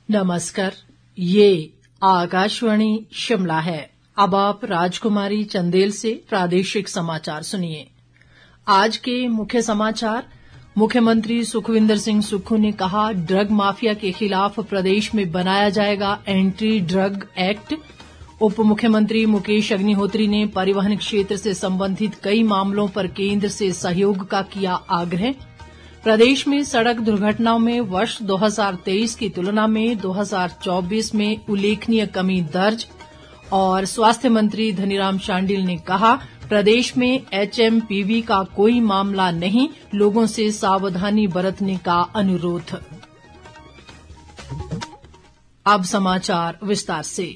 नमस्कार, ये आकाशवाणी शिमला है। अब आप राजकुमारी चंदेल से प्रादेशिक समाचार सुनिए। आज के मुख्य समाचार। मुख्यमंत्री सुखविंदर सिंह सुक्खू ने कहा, ड्रग माफिया के खिलाफ प्रदेश में बनाया जाएगा एंटी ड्रग एक्ट। उप मुख्यमंत्री मुकेश अग्निहोत्री ने परिवहन क्षेत्र से संबंधित कई मामलों पर केंद्र से सहयोग का किया आग्रह। प्रदेश में सड़क दुर्घटनाओं में वर्ष 2023 की तुलना में 2024 में उल्लेखनीय कमी दर्ज। और स्वास्थ्य मंत्री धनीराम शांडिल ने कहा, प्रदेश में एचएमपीवी का कोई मामला नहीं, लोगों से सावधानी बरतने का अनुरोध। अब समाचार विस्तार से।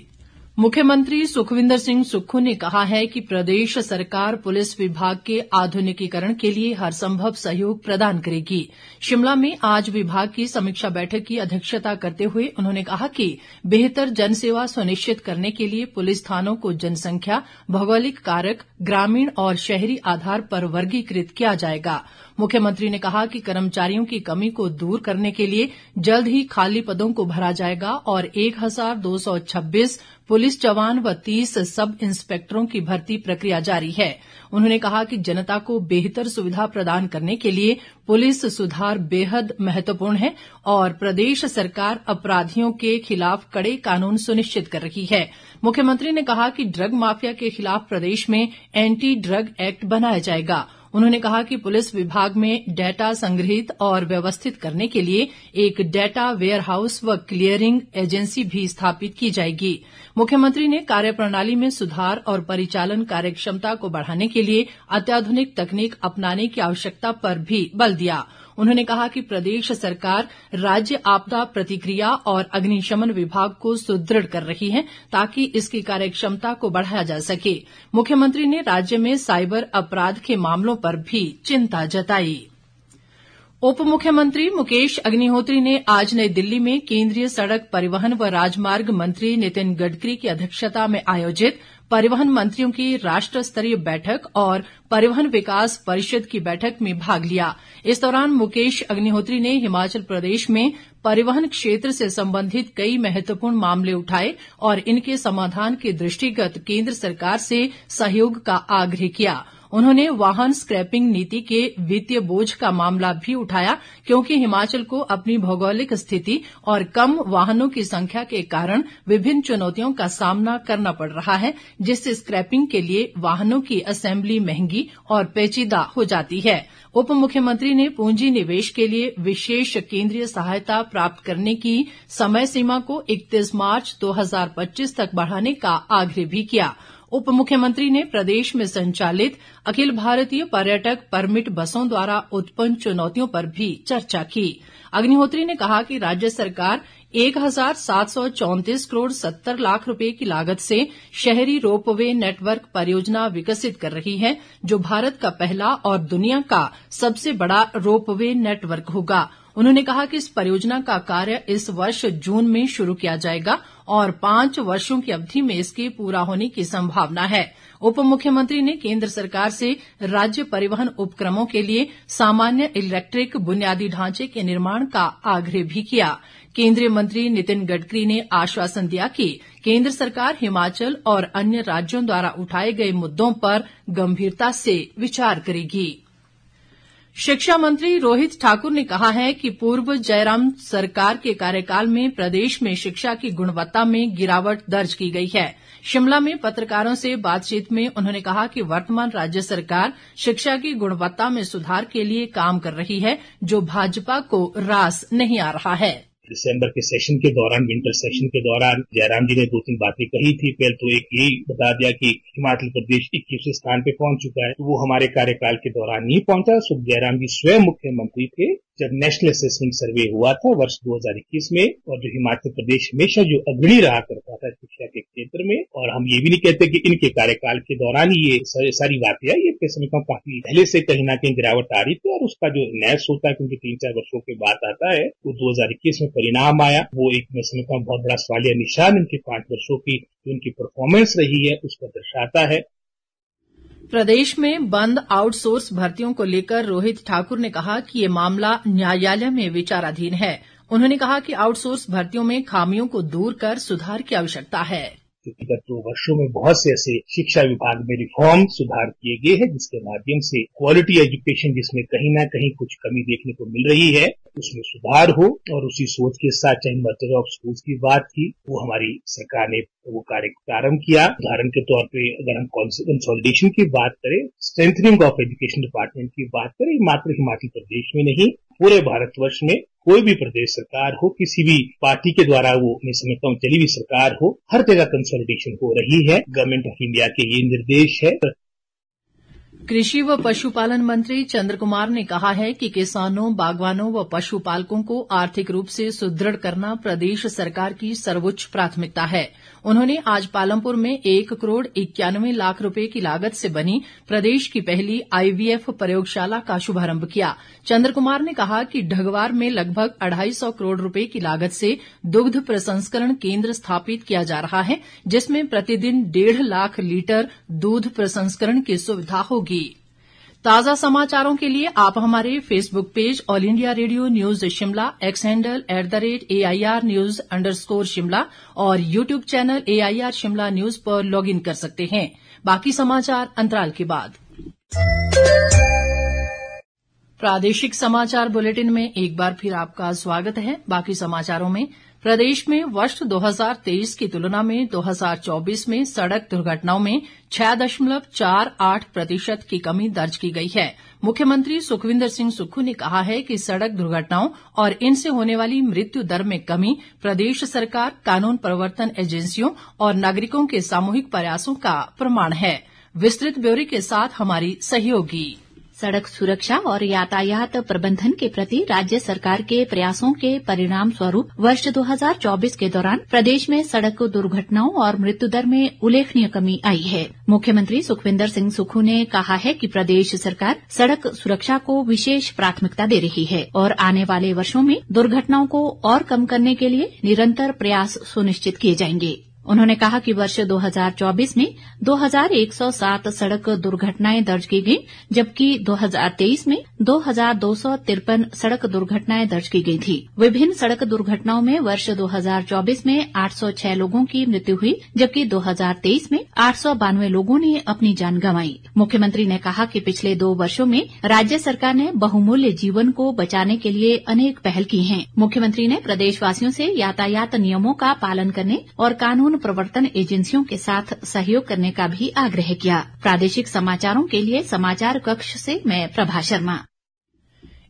मुख्यमंत्री सुखविंदर सिंह सुक्खू ने कहा है कि प्रदेश सरकार पुलिस विभाग के आधुनिकीकरण के लिए हर संभव सहयोग प्रदान करेगी। शिमला में आज विभाग की समीक्षा बैठक की अध्यक्षता करते हुए उन्होंने कहा कि बेहतर जनसेवा सुनिश्चित करने के लिए पुलिस थानों को जनसंख्या, भौगोलिक कारक, ग्रामीण और शहरी आधार पर वर्गीकृत किया जाएगा। मुख्यमंत्री ने कहा कि कर्मचारियों की कमी को दूर करने के लिए जल्द ही खाली पदों को भरा जाएगा और 1226 पुलिस जवान व 30 सब इंस्पेक्टरों की भर्ती प्रक्रिया जारी है। उन्होंने कहा कि जनता को बेहतर सुविधा प्रदान करने के लिए पुलिस सुधार बेहद महत्वपूर्ण है और प्रदेश सरकार अपराधियों के खिलाफ कड़े कानून सुनिश्चित कर रही है। मुख्यमंत्री ने कहा कि ड्रग माफिया के खिलाफ प्रदेश में एंटी ड्रग एक्ट बनाया जाएगा। उन्होंने कहा कि पुलिस विभाग में डाटा संग्रहित और व्यवस्थित करने के लिए एक डाटा वेयर हाउस व क्लियरिंग एजेंसी भी स्थापित की जाएगी। मुख्यमंत्री ने कार्यप्रणाली में सुधार और परिचालन कार्यक्षमता को बढ़ाने के लिए अत्याधुनिक तकनीक अपनाने की आवश्यकता पर भी बल दिया। उन्होंने कहा कि प्रदेश सरकार राज्य आपदा प्रतिक्रिया और अग्निशमन विभाग को सुदृढ़ कर रही है ताकि इसकी कार्यक्षमता को बढ़ाया जा सके। मुख्यमंत्री ने राज्य में साइबर अपराध के मामलों पर भी चिंता जताई। उप मुख्यमंत्री मुकेश अग्निहोत्री ने आज नई दिल्ली में केंद्रीय सड़क परिवहन व राजमार्ग मंत्री नितिन गडकरी की अध्यक्षता में आयोजित परिवहन मंत्रियों की राष्ट्र स्तरीय बैठक और परिवहन विकास परिषद की बैठक में भाग लिया। इस दौरान मुकेश अग्निहोत्री ने हिमाचल प्रदेश में परिवहन क्षेत्र से संबंधित कई महत्वपूर्ण मामले उठाए और इनके समाधान के दृष्टिगत केंद्र सरकार से सहयोग का आग्रह किया। उन्होंने वाहन स्क्रैपिंग नीति के वित्तीय बोझ का मामला भी उठाया, क्योंकि हिमाचल को अपनी भौगोलिक स्थिति और कम वाहनों की संख्या के कारण विभिन्न चुनौतियों का सामना करना पड़ रहा है, जिससे स्क्रैपिंग के लिए वाहनों की असेंबली महंगी और पेचीदा हो जाती है। उप मुख्यमंत्री ने पूंजी निवेश के लिए विशेष केंद्रीय सहायता प्राप्त करने की समय सीमा को 31 मार्च 2025 तक बढ़ाने का आग्रह भी किया। उप मुख्यमंत्री ने प्रदेश में संचालित अखिल भारतीय पर्यटक परमिट बसों द्वारा उत्पन्न चुनौतियों पर भी चर्चा की। अग्निहोत्री ने कहा कि राज्य सरकार 1734 करोड़ 70 लाख रुपए की लागत से शहरी रोपवे नेटवर्क परियोजना विकसित कर रही है, जो भारत का पहला और दुनिया का सबसे बड़ा रोपवे नेटवर्क होगा। उन्होंने कहा कि इस परियोजना का कार्य इस वर्ष जून में शुरू किया जाएगा और 5 वर्षों की अवधि में इसके पूरा होने की संभावना है। उप मुख्यमंत्री ने केंद्र सरकार से राज्य परिवहन उपक्रमों के लिए सामान्य इलेक्ट्रिक बुनियादी ढांचे के निर्माण का आग्रह भी किया। केंद्रीय मंत्री नितिन गडकरी ने आश्वासन दिया कि केंद्र सरकार हिमाचल और अन्य राज्यों द्वारा उठाए गए मुद्दों पर गंभीरता से विचार करेगी। शिक्षा मंत्री रोहित ठाकुर ने कहा है कि पूर्व जयराम सरकार के कार्यकाल में प्रदेश में शिक्षा की गुणवत्ता में गिरावट दर्ज की गई है। शिमला में पत्रकारों से बातचीत में उन्होंने कहा कि वर्तमान राज्य सरकार शिक्षा की गुणवत्ता में सुधार के लिए काम कर रही है, जो भाजपा को रास नहीं आ रहा है। दिसंबर के सेशन के दौरान, विंटर सेशन के दौरान जयराम जी ने 2-3 बातें कही थी। पहले तो एक यही बता दिया कि हिमाचल प्रदेश 21वें स्थान पे पहुंच चुका है, तो वो हमारे कार्यकाल के दौरान नहीं पहुंचा। सो जयराम जी स्वयं मुख्यमंत्री थे जब नेशनल असेसमेंट सर्वे हुआ था वर्ष 2021 में, और जो हिमाचल प्रदेश हमेशा जो अग्रणी रहा करता था शिक्षा के क्षेत्र में। और हम ये भी नहीं कहते कि इनके कार्यकाल के दौरान ही ये सारी बातें आई, ये समझता हूँ काफी पहले से कहीं ना कहीं गिरावट आ रही थी। और उसका जो नैस होता है, क्योंकि 3-4 वर्षों के बाद आता है, वो 2021 में परिणाम आया, वो एक मैं समझता हूँ बहुत बड़ा सवालिया निशान इनके 5 वर्षों की जो इनकी परफॉर्मेंस रही है उसको दर्शाता है। प्रदेश में बंद आउटसोर्स भर्तियों को लेकर रोहित ठाकुर ने कहा कि ये मामला न्यायालय में विचाराधीन है। उन्होंने कहा कि आउटसोर्स भर्तियों में खामियों को दूर कर सुधार की आवश्यकता है। विगत 2 वर्षों में बहुत से ऐसे शिक्षा विभाग में रिफॉर्म सुधार किए गए हैं, जिसके माध्यम से क्वालिटी एजुकेशन जिसमें कहीं न कहीं कुछ कमी देखने को मिल रही है, उसमें सुधार हो। और उसी सोच के साथ चाहे मर्जर ऑफ स्कूल्स की बात थी, वो हमारी सरकार ने वो कार्य प्रारंभ किया। उदाहरण के तौर पे अगर हम कंसोलिडेशन की बात करें, स्ट्रेंथनिंग ऑफ एजुकेशन डिपार्टमेंट की बात करें, मात्र हिमाचल प्रदेश में नहीं पूरे भारतवर्ष में कोई भी प्रदेश सरकार हो, किसी भी पार्टी के द्वारा वो मैं समझता हूँ चली हुई सरकार हो, हर जगह कंसोलिडेशन हो रही है। गवर्नमेंट ऑफ इंडिया के ये निर्देश है। कृषि व पशुपालन मंत्री चंद्र कुमार ने कहा है कि किसानों, बागवानों व पशुपालकों को आर्थिक रूप से सुदृढ़ करना प्रदेश सरकार की सर्वोच्च प्राथमिकता है। उन्होंने आज पालमपुर में 1 करोड़ 91 लाख रुपए की लागत से बनी प्रदेश की पहली आईवीएफ प्रयोगशाला का शुभारंभ किया। चंद्र कुमार ने कहा कि ढगवार में लगभग 250 करोड़ रुपए की लागत से दुग्ध प्रसंस्करण केंद्र स्थापित किया जा रहा है, जिसमें प्रतिदिन 1.5 लाख लीटर दूध प्रसंस्करण की सुविधा होगी। ताजा समाचारों के लिए आप हमारे Facebook page all India radio news Shimla, x handle @AIR News _ और YouTube channel AIR Shimla news पर लॉग इन कर सकते हैं। बाकी समाचार अंतराल के बाद। प्रादेशिक समाचार बुलेटिन में एक बार फिर आपका स्वागत है। बाकी समाचारों में प्रदेश में वर्ष 2023 की तुलना में 2024 में सड़क दुर्घटनाओं में 6.48% की कमी दर्ज की गई है। मुख्यमंत्री सुखविंदर सिंह सुक्खू ने कहा है कि सड़क दुर्घटनाओं और इनसे होने वाली मृत्यु दर में कमी प्रदेश सरकार, कानून प्रवर्तन एजेंसियों और नागरिकों के सामूहिक प्रयासों का प्रमाण है। विस्तृत ब्यौरे के साथ हमारी सहयोगी। सड़क सुरक्षा और यातायात प्रबंधन के प्रति राज्य सरकार के प्रयासों के परिणाम स्वरूप वर्ष 2024 के दौरान प्रदेश में सड़क दुर्घटनाओं और मृत्यु दर में उल्लेखनीय कमी आई है। मुख्यमंत्री सुखविंदर सिंह सुक्खू ने कहा है कि प्रदेश सरकार सड़क सुरक्षा को विशेष प्राथमिकता दे रही है और आने वाले वर्षों में दुर्घटनाओं को और कम करने के लिए निरंतर प्रयास सुनिश्चित किए जाएंगे। उन्होंने कहा कि वर्ष 2024 में 2107 सड़क दुर्घटनाएं दर्ज की गई, जबकि 2023 में 2253 सड़क दुर्घटनाएं दर्ज की गई थी। विभिन्न सड़क दुर्घटनाओं में वर्ष 2024 में 806 लोगों की मृत्यु हुई, जबकि 2023 में 892 लोगों ने अपनी जान गंवाई। मुख्यमंत्री ने कहा कि पिछले 2 वर्षों में राज्य सरकार ने बहुमूल्य जीवन को बचाने के लिए अनेक पहल की हैं। मुख्यमंत्री ने प्रदेशवासियों से यातायात नियमों का पालन करने और कानून प्रवर्तन एजेंसियों के साथ सहयोग करने का भी आग्रह किया। प्रादेशिक समाचारों के लिए समाचार कक्ष से मैं प्रभा शर्मा।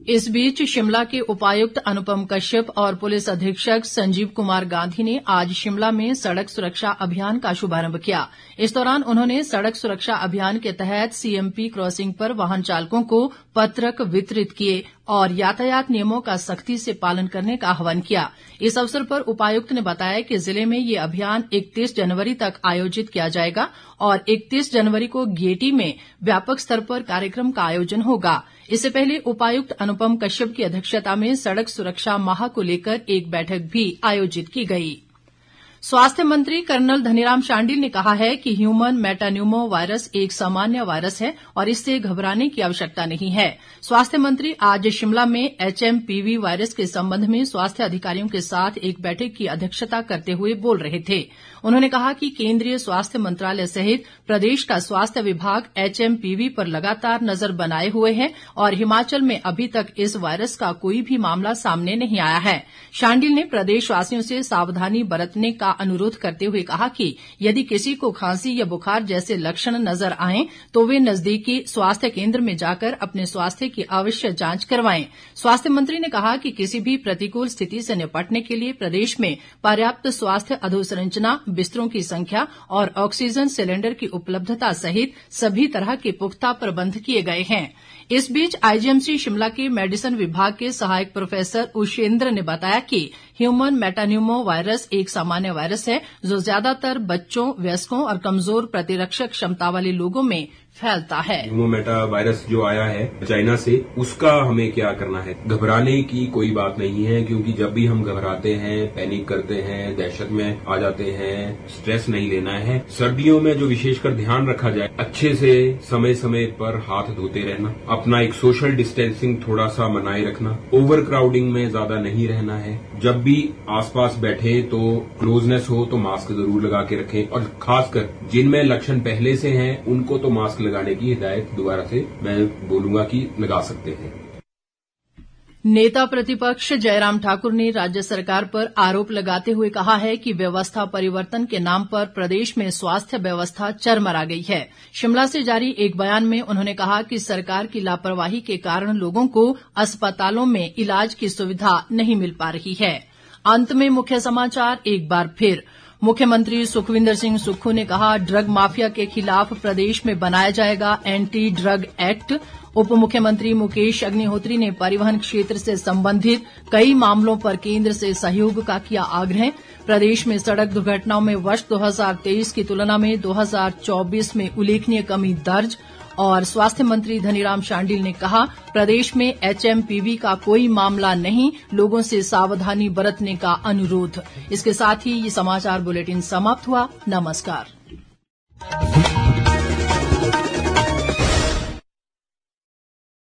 इस बीच शिमला के उपायुक्त अनुपम कश्यप और पुलिस अधीक्षक संजीव कुमार गांधी ने आज शिमला में सड़क सुरक्षा अभियान का शुभारंभ किया। इस दौरान उन्होंने सड़क सुरक्षा अभियान के तहत सीएमपी क्रॉसिंग पर वाहन चालकों को पत्रक वितरित किए और यातायात नियमों का सख्ती से पालन करने का आह्वान किया। इस अवसर पर उपायुक्त ने बताया कि जिले में ये अभियान 31 जनवरी तक आयोजित किया जाएगा और 31 जनवरी को गेटी में व्यापक स्तर पर कार्यक्रम का आयोजन होगा। इससे पहले उपायुक्त अनुपम कश्यप की अध्यक्षता में सड़क सुरक्षा माह को लेकर एक बैठक भी आयोजित की गई। स्वास्थ्य मंत्री कर्नल धनीराम शांडिल ने कहा है कि ह्यूमन मेटान्यूमो वायरस एक सामान्य वायरस है और इससे घबराने की आवश्यकता नहीं है। स्वास्थ्य मंत्री आज शिमला में HMPV वायरस के संबंध में स्वास्थ्य अधिकारियों के साथ एक बैठक की अध्यक्षता करते हुए बोल रहे थे। उन्होंने कहा कि केंद्रीय स्वास्थ्य मंत्रालय सहित प्रदेश का स्वास्थ्य विभाग HMPV पर लगातार नजर बनाए हुए है और हिमाचल में अभी तक इस वायरस का कोई भी मामला सामने नहीं आया है। शांडिल ने प्रदेशवासियों से सावधानी बरतने का अनुरोध करते हुए कहा कि यदि किसी को खांसी या बुखार जैसे लक्षण नजर आएं तो वे नजदीकी स्वास्थ्य केंद्र में जाकर अपने स्वास्थ्य की अवश्य जांच करवाएं। स्वास्थ्य मंत्री ने कहा कि किसी भी प्रतिकूल स्थिति से निपटने के लिए प्रदेश में पर्याप्त स्वास्थ्य अधोसंरचना, बिस्तरों की संख्या और ऑक्सीजन सिलेंडर की उपलब्धता सहित सभी तरह के पुख्ता प्रबंध किए गए हैं। इस बीच आईजीएमसी शिमला के मेडिसिन विभाग के सहायक प्रोफेसर उषेंद्र ने बताया कि ह्यूमन मेटान्यूमो वायरस एक सामान्य वायरस है जो ज्यादातर बच्चों, वयस्कों और कमजोर प्रतिरक्षक क्षमता वाले लोगों में फैलता है। ह्यूमोमेटा वायरस जो आया है चाइना से, उसका हमें क्या करना है? घबराने की कोई बात नहीं है, क्योंकि जब भी हम घबराते हैं, पैनिक करते हैं, दहशत में आ जाते हैं, स्ट्रेस नहीं लेना है। सर्दियों में जो विशेषकर ध्यान रखा जाए, अच्छे से समय समय पर हाथ धोते रहना, अपना एक सोशल डिस्टेंसिंग थोड़ा सा बनाए रखना, ओवर क्राउडिंग में ज्यादा नहीं रहना है। जब भी आसपास बैठे तो क्लोजनेस हो तो मास्क जरूर लगा के रखें, और खासकर जिनमें लक्षण पहले से हैं उनको तो मास्क लगाने की हिदायत दोबारा से मैं बोलूंगा कि लगा सकते हैं। नेता प्रतिपक्ष जयराम ठाकुर ने राज्य सरकार पर आरोप लगाते हुए कहा है कि व्यवस्था परिवर्तन के नाम पर प्रदेश में स्वास्थ्य व्यवस्था चरमरा गई है। शिमला से जारी एक बयान में उन्होंने कहा कि सरकार की लापरवाही के कारण लोगों को अस्पतालों में इलाज की सुविधा नहीं मिल पा रही है। अंत में मुख्य समाचार एक बार फिर। मुख्यमंत्री सुखविंदर सिंह सुक्खू ने कहा, ड्रग माफिया के खिलाफ प्रदेश में बनाया जाएगा एंटी ड्रग एक्ट। उप मुख्यमंत्री मुकेश अग्निहोत्री ने परिवहन क्षेत्र से संबंधित कई मामलों पर केंद्र से सहयोग का किया आग्रह। प्रदेश में सड़क दुर्घटनाओं में वर्ष 2023 की तुलना में 2024 में उल्लेखनीय कमी दर्ज। और स्वास्थ्य मंत्री धनीराम शांडिल ने कहा, प्रदेश में HMPV का कोई मामला नहीं, लोगों से सावधानी बरतने का अनुरोध। इसके साथ ही ये समाचार बुलेटिन समाप्त हुआ। नमस्कार।